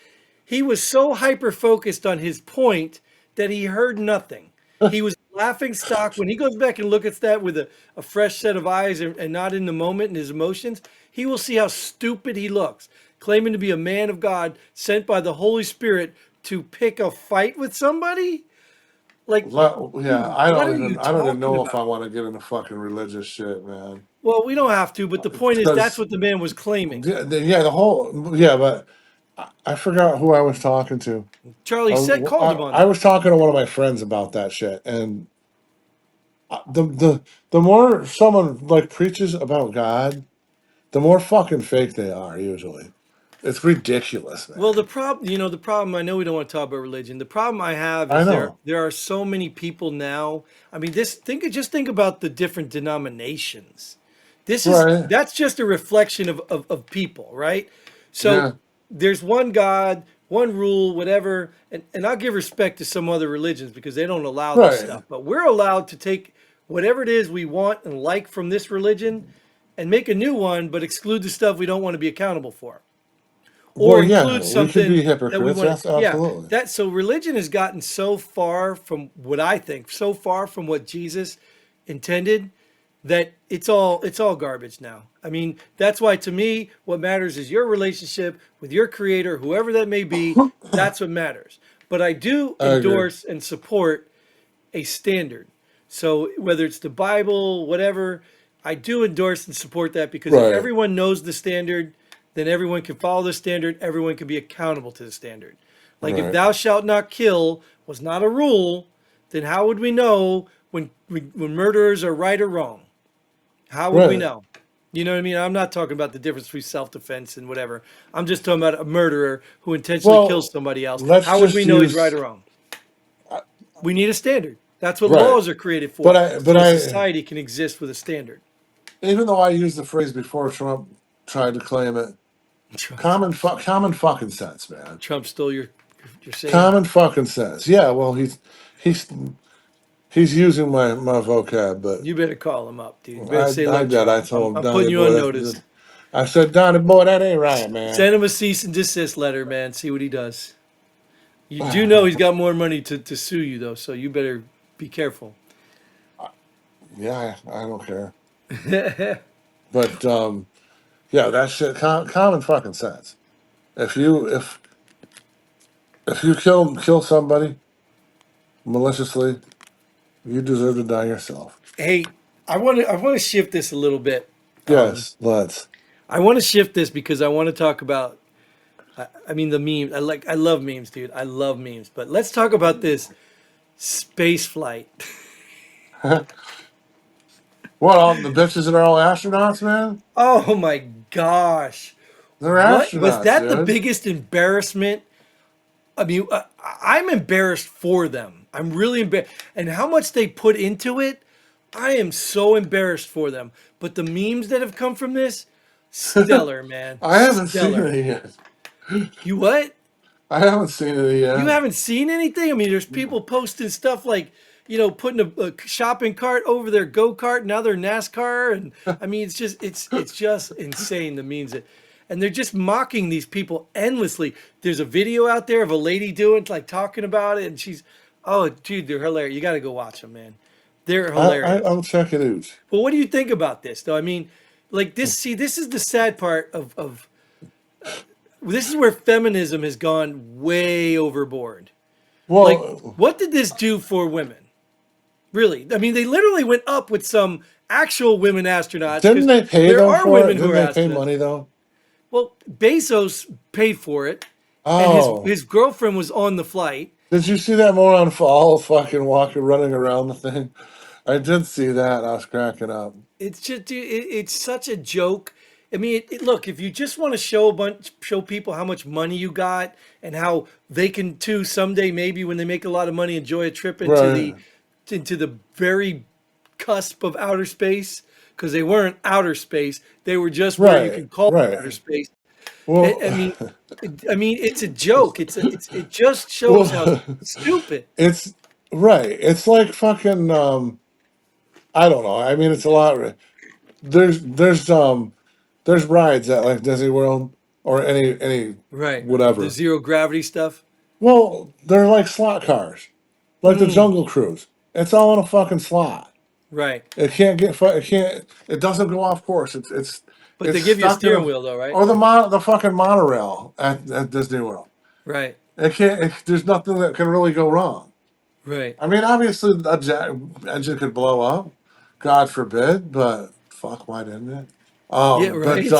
he was so hyper focused on his point that he heard nothing. He was laughing stock. When he goes back and looks at that with a fresh set of eyes and not in the moment and his emotions, he will see how stupid he looks, claiming to be a man of God sent by the Holy Spirit to pick a fight with somebody? Like, Yeah, dude, what are you I don't even talking know if I about? want to get into fucking religious shit, man. Well, we don't have to, but the point is that's Because what the man was claiming. yeah, the whole yeah, but I forgot who I was talking to. Charlie said called him on I that. was talking to one of my friends about that shit, and the more someone like preaches about God, the more fucking fake they are. Usually, it's ridiculous, Well, the man. problem, the problem. I know we don't want to talk about religion. The problem I have I is know, there are so many people now. I mean, just think about the different denominations. right? That's just a reflection of people, right? So Yeah, there's one God, one rule, whatever, and I'll give respect to some other religions because they don't allow this right, stuff. But we're allowed to take whatever it is we want and like from this religion and make a new one, but exclude the stuff we don't want to be accountable for or well, yeah, include we could be something that we hypocrites. want Yes, to, yeah, absolutely. that so religion has gotten so far from what I think, so far from what Jesus intended that it's all garbage now. I mean, that's why to me what matters is your relationship with your creator, whoever that may be. That's what matters. But I do I agree. endorse and support a standard. So whether it's the Bible, whatever, I do endorse and support that because if Right, everyone knows the standard, then everyone can follow the standard, everyone can be accountable to the standard. Like if right, thou shalt not kill was not a rule, then how would we know when murderers are right or wrong? How would we right. know? You know what I mean? I'm not talking about the difference between self-defense and whatever. I'm just talking about a murderer who intentionally kills Well, somebody else. let's How would we just know he's right use or wrong? We need a standard. That's what right. laws are created for, But so a I, society can exist with a standard. even though I used the phrase before Trump tried to claim it, Trump, common fucking sense, man. Trump stole your saying. Common fucking sense. Yeah, well, he's he's using my vocab, but You better call him up, dude. You better say, I look, did. I Trump, I'm, told him, I'm Donnie putting you boy, on notice. I said, Donnie boy, that ain't right, man. Send him a cease and desist letter, man. See what he does. You do know he's got more money to sue you, though, so you better be careful. Yeah, I don't care. But yeah, that shit, common fucking sense. If you if you kill somebody maliciously, you deserve to die yourself. Hey, I want to shift this a little bit. Yes, let's. I want to shift this because I want to talk about. I mean the meme. I love memes, dude. I love memes. But let's talk about this space flight. What, all the bitches that are all astronauts, man? Oh my gosh. They're What was astronauts, that the dude. biggest embarrassment? I mean, I'm embarrassed for them. I'm really embarrassed. And how much they put into it, I am so embarrassed for them. But the memes that have come from this, stellar, man. I haven't seen Stellar. it yet. You what? I haven't seen it You yet. haven't seen anything? I mean, there's people posting stuff like, putting a shopping cart over their go-kart, now they're NASCAR, and I mean, it's just insane the means it, and they're just mocking these people endlessly. There's a video out there of a lady doing like talking about it, and oh, dude, they're hilarious. You got to go watch them, man. They're hilarious. I'll check it out. Well, what do you think about this, though? I mean, like this. See, this is the sad part of this is where feminism has gone way overboard. Like, Well, what did this do for women? Really? I mean, they literally went up with some actual women astronauts didn't because they pay there them are for it? women who Didn't are they pay astronauts. money though? Well, Bezos paid for it, and his Oh, his girlfriend was on the flight. did you see that moron fall fucking walking running around the thing? I did see that. I was cracking up. It's just, dude, it's such a joke. I mean, look, if you just want to show people how much money you got and how they can too someday, maybe when they make a lot of money, enjoy a trip Right, into the very cusp of outer space, because they weren't outer space, they were just where you right, can call it outer right. space. I, Well, I mean, I mean, it's a joke. It just shows how well, stupid. it's right. It's like fucking. I don't know. I mean, it's a lot. There's rides at like Disney World or any Right. The whatever. zero gravity stuff. Well, they're like slot cars, like the Mm, Jungle Cruise. It's all in a fucking slot. right. It can't get. It can't. It doesn't go off course. But It's they give you a stuck in steering a wheel, though, right? or the fucking monorail at Disney World. Right. It can't. There's nothing that can really go wrong. Right. I mean, obviously, engine could blow up, God forbid, but fuck, why didn't it? Yeah, But right.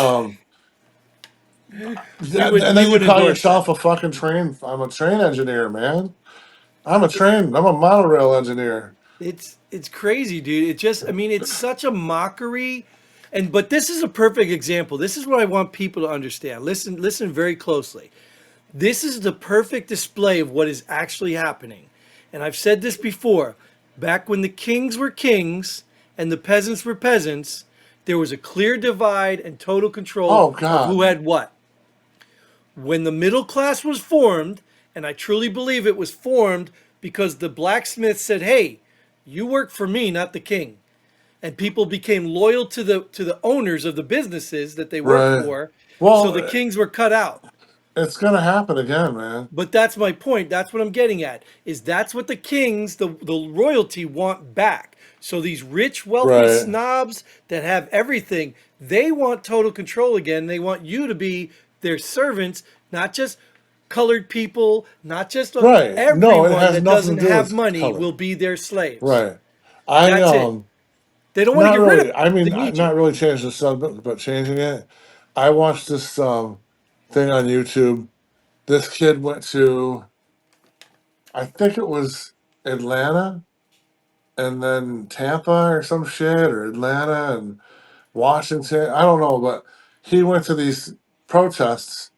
and We then you would call endorse that. yourself a fucking train. I'm a train engineer, man. I'm a monorail engineer. It's crazy, dude. It just I mean, it's such a mockery. And but this is a perfect example. This is what I want people to understand. Listen very closely. This is the perfect display of what is actually happening. And I've said this before. Back when the kings were kings and the peasants were peasants, there was a clear divide and total control Oh of who God, had what. When the middle class was formed, and I truly believe it was formed because the blacksmith said, "Hey, you work for me, not the king." And people became loyal to the owners of the businesses that they worked right? for, so the Well, kings were cut out. it's gonna happen again, man. But that's my point. That's what I'm getting at. Is that's what the kings, the royalty want back. So these rich, wealthy Right, snobs that have everything, they want total control again. They want you to be their servants, not just colored people, not just right. No, it everyone has that nothing doesn't to do have with money color. will be their slaves. Right. I That's it. They don't want to Not get rid of really. it. I mean, They need you. not really change the subject, but changing it. I watched this thing on YouTube. This kid went to, I think it was Atlanta, and then Tampa or some shit, or Atlanta and Washington. I don't know, but he went to these protests.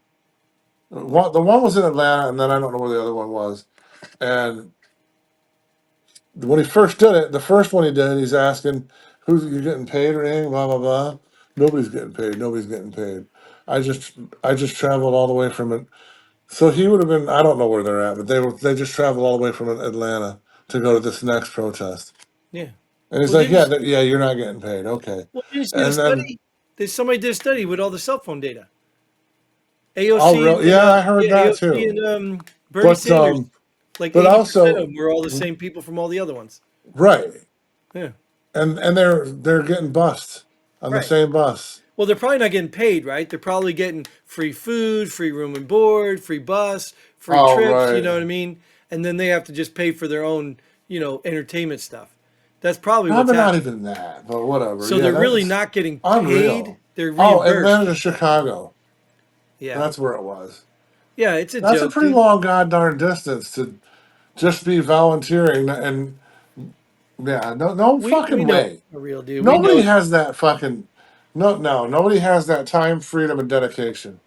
The one was in Atlanta, and then I don't know where the other one was. And when he first did it, the first one he did, he's asking, "Who's you getting paid or anything?" Blah blah blah. Nobody's getting paid. Nobody's getting paid. I just traveled all the way from it. So he would have been. I don't know where they're at, but they just traveled all the way from Atlanta to go to this next protest. Yeah. And he's Well, like, didn't "Yeah, you, yeah, you're not getting paid. Okay." didn't you see the And then, study? There's somebody did a study with all the cell phone data. oh, AOC really? and Yeah, I heard yeah, that AOC too. and Bernie But Sanders. Like but 80% of also, them were all the same people from all the other ones. right. Yeah. And they're getting bussed on the Right. same bus. Well, they're probably not getting paid, right? They're probably getting free food, free room and board, free bus, free Oh, trips, you know what I right. mean? And then they have to just pay for their own, entertainment stuff. That's probably what's Probably not happening. even that, but whatever. So Yeah, they're really that's not getting paid, unreal. they're Oh, Atlanta to reimbursed. Chicago. Yeah. That's where it was. Yeah, it's a That's a joke, pretty dude. long goddamn distance to just be volunteering and yeah, no We fucking know it's way. not real, dude. We know Nobody it's has that fucking nobody has that time, freedom, and dedication.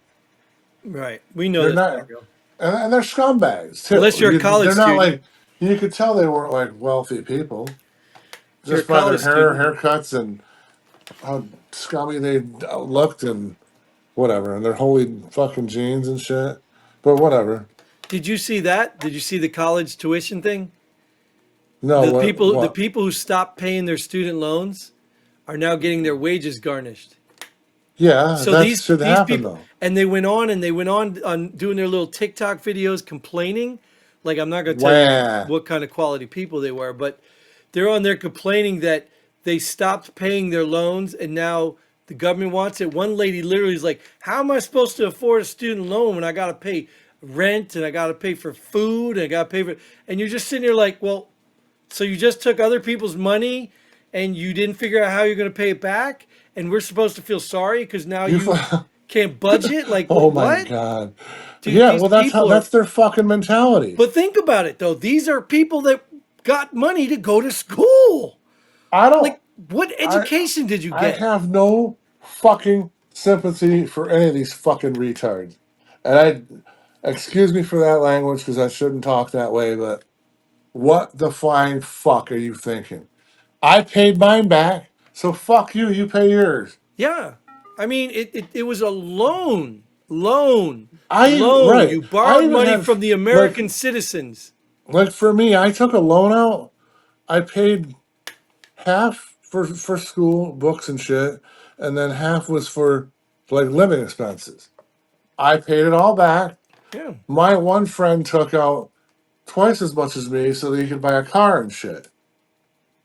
right. We know They're that's not not real. and they're scumbags Unless too. you're a college They're not student. like you could tell they weren't like wealthy people If you're a just by their college student, haircuts and how scummy they looked and whatever, and their holy fucking jeans and shit. But whatever. did you see that? Did you see the college tuition thing? No, The what? people who stopped paying their student loans are now getting their wages garnished. Yeah, So that should these happen people, though. and they went on doing their little TikTok videos complaining. Like I'm not going to tell you Wah. what kind of quality people they were, but they're on there complaining that they stopped paying their loans and now the government wants it. One lady literally is like, "How am I supposed to afford a student loan when I got to pay rent and I got to pay for food and I got to pay for?" And you're just sitting there like, "Well, so you just took other people's money and you didn't figure out how you're going to pay it back, and we're supposed to feel sorry because now You. you can't budget? Like Oh my what? god. Dude, Yeah, these well, people are. that's their fucking mentality. But think about it though. These are people that got money to go to school. I don't. Like, what I education did you I get? have no fucking sympathy for any of these fucking retards. And excuse me for that language because I shouldn't talk that way, but what the flying fuck are you thinking? I paid mine back, so fuck you. You pay yours. Yeah. I mean, it was a loan, Right. You I borrowed even money had from the like American citizens. for me, I took a loan out. I paid half for school books and shit, and then half was for like living expenses. I paid it all back. Yeah. My one friend took out twice as much as me so that he could buy a car and shit,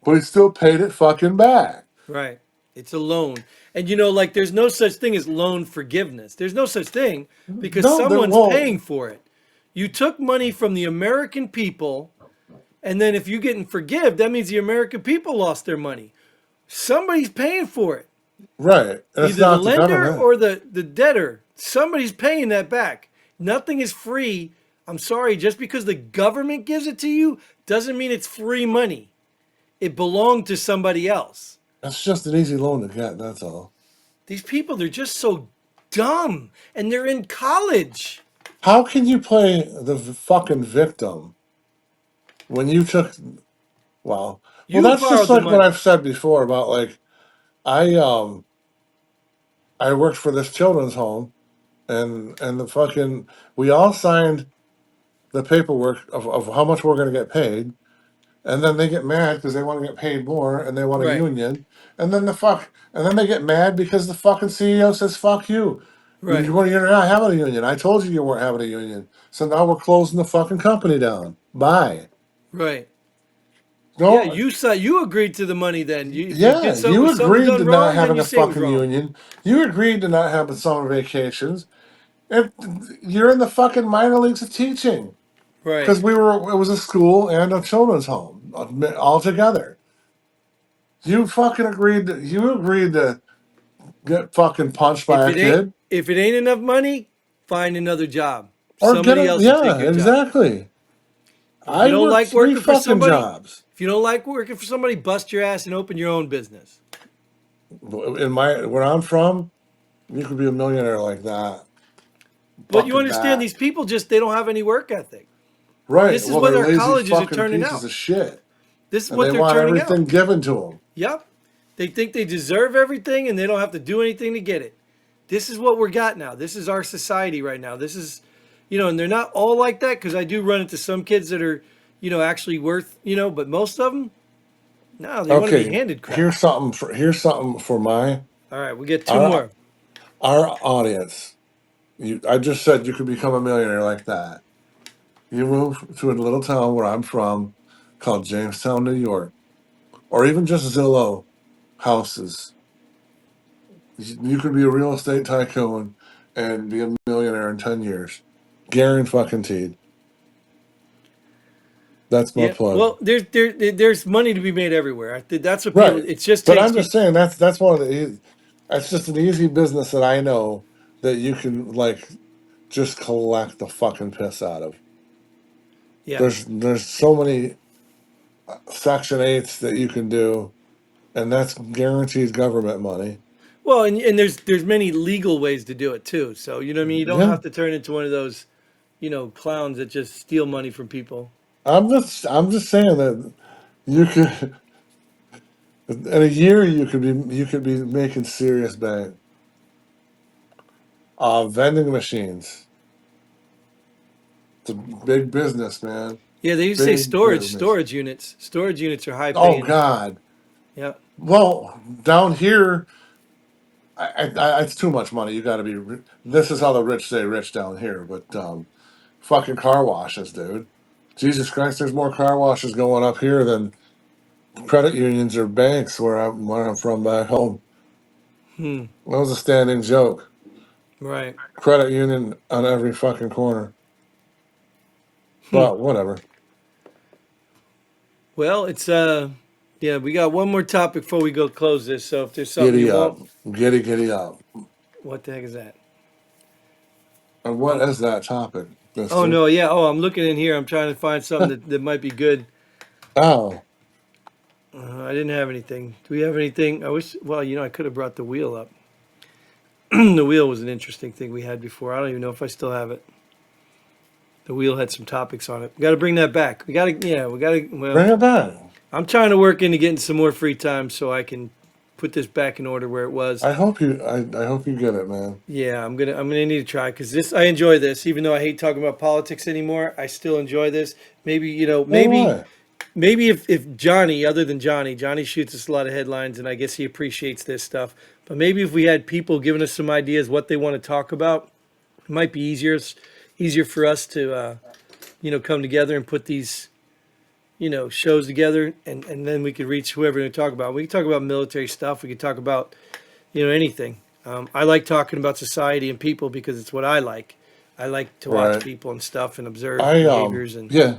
but he still paid it fucking back. Right. It's a loan. And like there's no such thing as loan forgiveness. There's no such thing because No, there someone's well, paying for it. You took money from the American people, and then if you get in forgive, that means the American people lost their money. Somebody's paying for it. Right. And it's Either the not the lender government. or the debtor. Somebody's paying that back. Nothing is free. I'm sorry, just because the government gives it to you doesn't mean it's free money. It belonged to somebody else. It's just an easy loan to get, that's all. These people, they're just so dumb. And they're in college. How can you play the fucking victim when you took well, You that's just borrowed the like what money. I've said before about like I um I worked for this children's home and the fucking we all signed the paperwork of how much we're gonna get paid, and then they get mad because they want to get paid more and they want a Right, union, and then they get mad because the fucking CEO says fuck you. right, You're not having a union. I told you you weren't having a union. So now we're closing the fucking company down. Bye. right. Yeah, No, you agreed to the money then. If you yeah, did something, you was something agreed to done not wrong, then having you a say it was fucking wrong. union. You agreed to not having summer vacations. And you're in the fucking minor leagues of teaching Right. because it was a school and a children's home all together. You agreed to get fucking punched by If a it ain't kid if it ain't enough money, find another job. or get Somebody it. else will take Yeah, your job. exactly. If you I don't worked like three working for fucking somebody, jobs if you don't like working for somebody, bust your ass and open your own business. in my where I'm from. You could be a millionaire like that. But you Bucket understand bat. these people just they don't have any work ethic. Right. This is Well, what they're our lazy colleges are fucking turning pieces out. of shit, This is and what they they're want turning out. everything given to them. Yep. They think they deserve everything and they don't have to do anything to get it. This is what we're got now. This is our society right now. This is, and they're not all like that because I do run into some kids that are, actually worth, but most of them, no, they want to be Okay, handed crap. here's something for my All right, we get two our more. our audience. I just said you could become a millionaire like that. You move to a little town where I'm from, called Jamestown, New York, or even just Zillow houses. You could be a real estate tycoon and be a millionaire in 10 years, guaranteed. That's my Yeah. plug. Well, there's money to be made everywhere. That's what people. Right, It just but takes I'm people. just saying that's one of the. That's just an easy business that I know that you can like just collect the fucking piss out of. Yeah. There's so many Section 8s that you can do, and that's guaranteed government money. Well, and there's many legal ways to do it too. So you know what I mean. You don't Yeah, have to turn into one of those, clowns that just steal money from people. I'm just saying that you could in a year you could be making serious bank. Vending machines. It's a big business, man. Yeah, they used to say Big storage business. storage units. Storage units are high Oh paying. God. Yeah. Well, down here, it's too much money. You got to be. This is how the rich stay rich down here. But fucking car washes, dude. Jesus Christ, there's more car washes going up here than credit unions or banks where I'm from back home. Hmm. That was a standing joke. Right. Credit union on every fucking corner. Hmm. But whatever. Well, yeah, we got one more topic before we go close this. So if there's something you Giddy up. want, Giddy up. what the heck is that? And what Oh, is that topic, oh mister? no, yeah. Oh, I'm looking in here. I'm trying to find something that might be good. Oh, I didn't have anything. Do we have anything? I wish. Well, I could have brought the wheel up. The wheel was an interesting thing we had before. I don't even know if I still have it. The wheel had some topics on it. We got to bring that back. We got to. Yeah, we got to. Well, bring it back. I'm trying to work into getting some more free time so I can put this back in order where it was. I hope you get it, man. Yeah, I'm gonna need to try because this I enjoy this even though I hate talking about politics anymore. I still enjoy this. Maybe So do maybe I. maybe if Johnny, other than Johnny shoots us a lot of headlines and I guess he appreciates this stuff. But maybe if we had people giving us some ideas what they want to talk about, it might be easier for us to come together and put these shows together and then we could reach whoever to talk about. We could talk about military stuff. We could talk about anything. I like talking about society and people because it's what I like. I like to watch Right. people and stuff and observe I behaviors and yeah.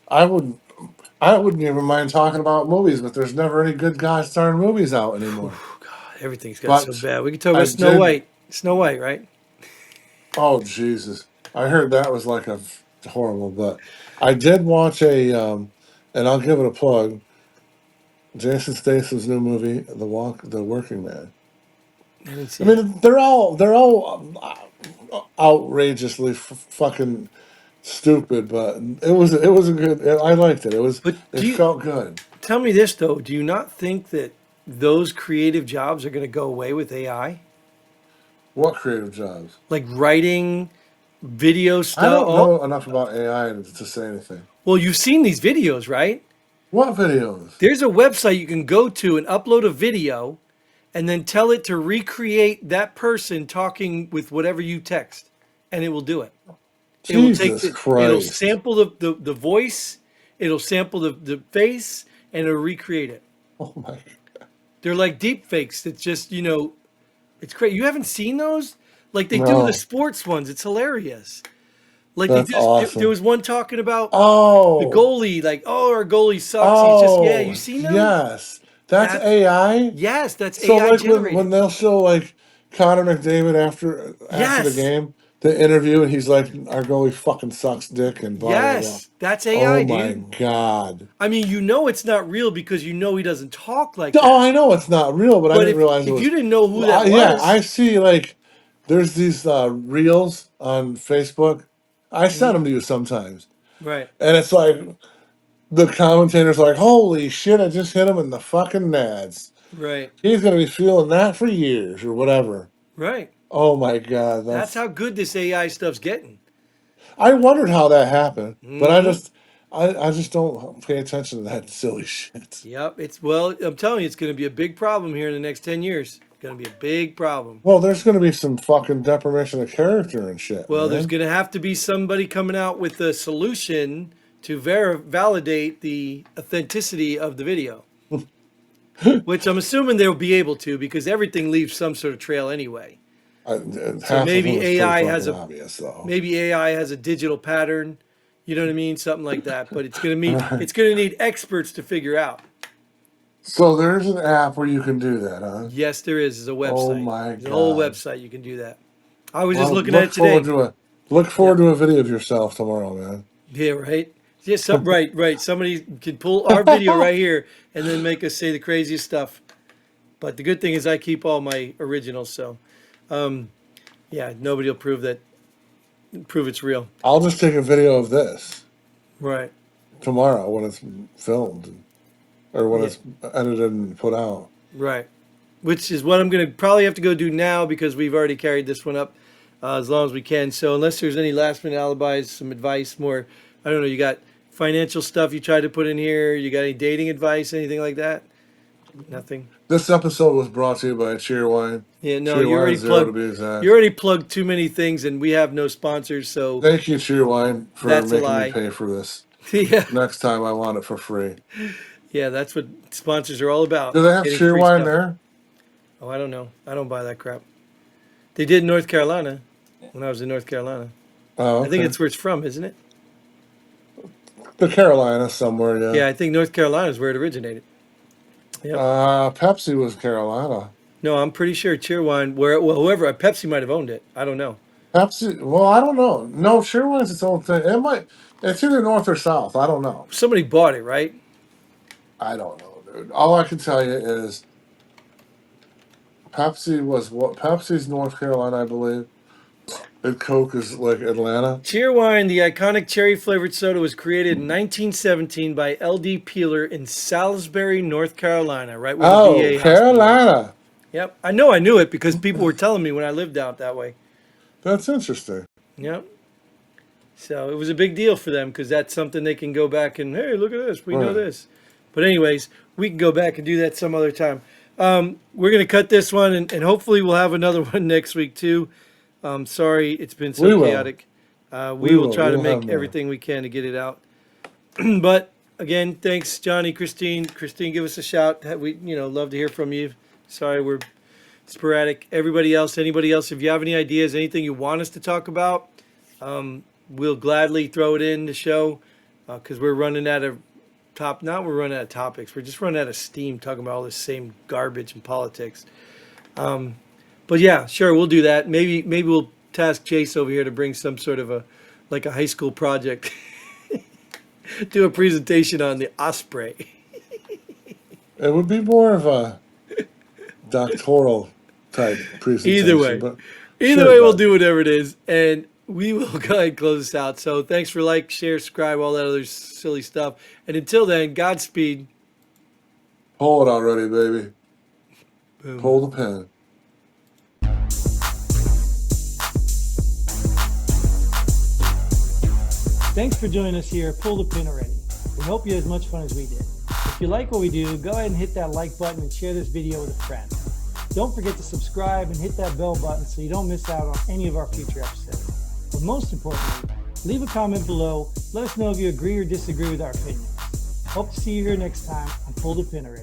I would I wouldn't even mind talking about movies, but there's never any good gosh darn movies out whew, anymore. God, everything's got so But bad. We could talk I about Snow did. White. Snow White, right? Oh Jesus! I heard that was like horrible, but I did watch and I'll give it a plug. Jason Statham's new movie, The Working Man. I didn't I see it. mean, they're all outrageously fucking stupid, but it was a good. I liked it. But It felt good. tell me this though? Do you not think that those creative jobs are going to go away with AI? What creative jobs? Like writing, video I stuff. don't Oh, know enough about AI to say anything. well, you've seen these videos, right? What videos? There's a website you can go to and upload a video and then tell it to recreate that person talking with whatever you text, and it will do it. It will take Jesus it'll Christ! sample the voice, it'll sample the face, and it'll recreate it. Oh my! They're like deep fakes. It's just, it's great. You haven't seen those? Like they do the No, sports ones. It's hilarious. Like they that's do, there awesome. was one talking about the Oh, goalie, like, oh, our goalie sucks. He's just, yeah, you oh, seen those? yes, that's That's, AI. yes, that's So AI like when generated. they'll show like Connor McDavid after the Yes, game, the interview, and he's like, "Our goalie fucking sucks dick," and blah blah blah. yes, that's Oh AI, my dude. God! I mean, it's not real because he doesn't talk like Oh, that. I know it's not real, but I But didn't if realize it if you was. didn't know who Well, that yeah, was, I see. Like, there's these reels on Facebook. I send mhm, them to you sometimes, right, and it's like the commentator's like, "Holy shit! I just hit him in the fucking nads. right, He's gonna be feeling that for years or whatever." right. Oh my God, That's that's. how good this AI stuff's getting. I wondered how that happened, but Hmm. I just don't pay attention to that silly shit. Yep. I'm telling you, it's going to be a big problem here in the next 10 years. It's going to be a big problem. Well, there's gonna be some fucking deprivation of character and shit, Well, there's man. going to have to be somebody coming out with a solution to validate the authenticity of the video, which I'm assuming they'll be able to because everything leaves some sort of trail anyway. So Half of them is pretty fucking obvious, though. maybe AI has a digital pattern, you know what I mean, something like that. But Right. it's going to need experts to figure out. So there's an app where you can do that, huh? Yes, there is. There's a Oh website. my There's a whole God. website you can do that. I was just Well, looking at it today. look Yep. forward to a video of yourself tomorrow, man. Yeah, right. Yeah, right, right. Somebody can pull our video right here and then make us say the craziest stuff. But the good thing is I keep all my originals, so yeah, nobody will prove it's real. I'll just take a video of this Right. tomorrow when it's filmed or when Yeah. it's edited and put out. Right. Which is what I'm going to probably have to go do now because we've already carried this one up as long as we can. So unless there's any last minute alibis, some advice, more, I don't know, you got financial stuff you tried to put in here, you got any dating advice, anything like that? Nothing. This episode was brought to you by Cheerwine. Yeah, no, Cheerwine Zero to be you exact. already plugged too many things and we have no sponsors, so Thank you, Cheerwine, for that's a making me lie. pay for this. Yeah. Next time I want it for free. Yeah, that's what sponsors are all about. Do they have Getting free Cheerwine stuff. there? Oh, I don't know. I don't buy that crap. They did in North Carolina when I was in North Carolina. Oh, I think okay. that's where it's from, isn't it? The Carolina somewhere, yeah. Yeah, I think North Carolina is where it originated. Yep. Pepsi was Carolina. No, I'm pretty sure Cheerwine, whoever, Pepsi might have owned it. I don't know. Pepsi, well, I don't know. No, Cheerwine's its own thing. It's either north or south. I don't know. Somebody bought it, right? I don't know, dude. All I can tell you is Pepsi's North Carolina, I believe. And Coke is like Atlanta. Cheerwine, the iconic cherry flavored soda, was created in 1917 by L.D. Peeler in Salisbury, North Carolina, right where the Oh, VA hospital is. Carolina. Yep. I know I knew it because people were telling me when I lived out that way. That's interesting. Yep. So it was a big deal for them because that's something they can go back and, hey, look at this. We know Right. this. But, anyways, we can go back and do that some other time. We're going to cut this one and hopefully we'll have another one next week, too. Sorry it's been so We will. chaotic. We We will will. try We to will have make more. everything we can to get it out. But, again, thanks, Johnny, Christine. Christine, give us a shout. We, love to hear from you. Sorry we're sporadic. Anybody else, if you have any ideas, anything you want us to talk about, We'll gladly throw it in the show because we're running out of Not we're running out of topics. We're just running out of steam talking about all this same garbage and politics. But yeah, sure, we'll do that. Maybe we'll task Chase over here to bring some sort of a high school project, do a presentation on the osprey. It would be more of a doctoral type Either presentation, way, but either sure, way, we'll bud. do whatever it is, and we will go ahead and close this out. So thanks for share, subscribe, all that other silly stuff. And until then, Godspeed. Pull it already, baby. Boom. Pull the pin. Thanks for joining us here at Pull the Pin Already. We hope you had as much fun as we did. If you like what we do, go ahead and hit that like button and share this video with a friend. Don't forget to subscribe and hit that bell button so you don't miss out on any of our future episodes. But most importantly, leave a comment below. Let us know if you agree or disagree with our opinions. Hope to see you here next time on Pull the Pin Already.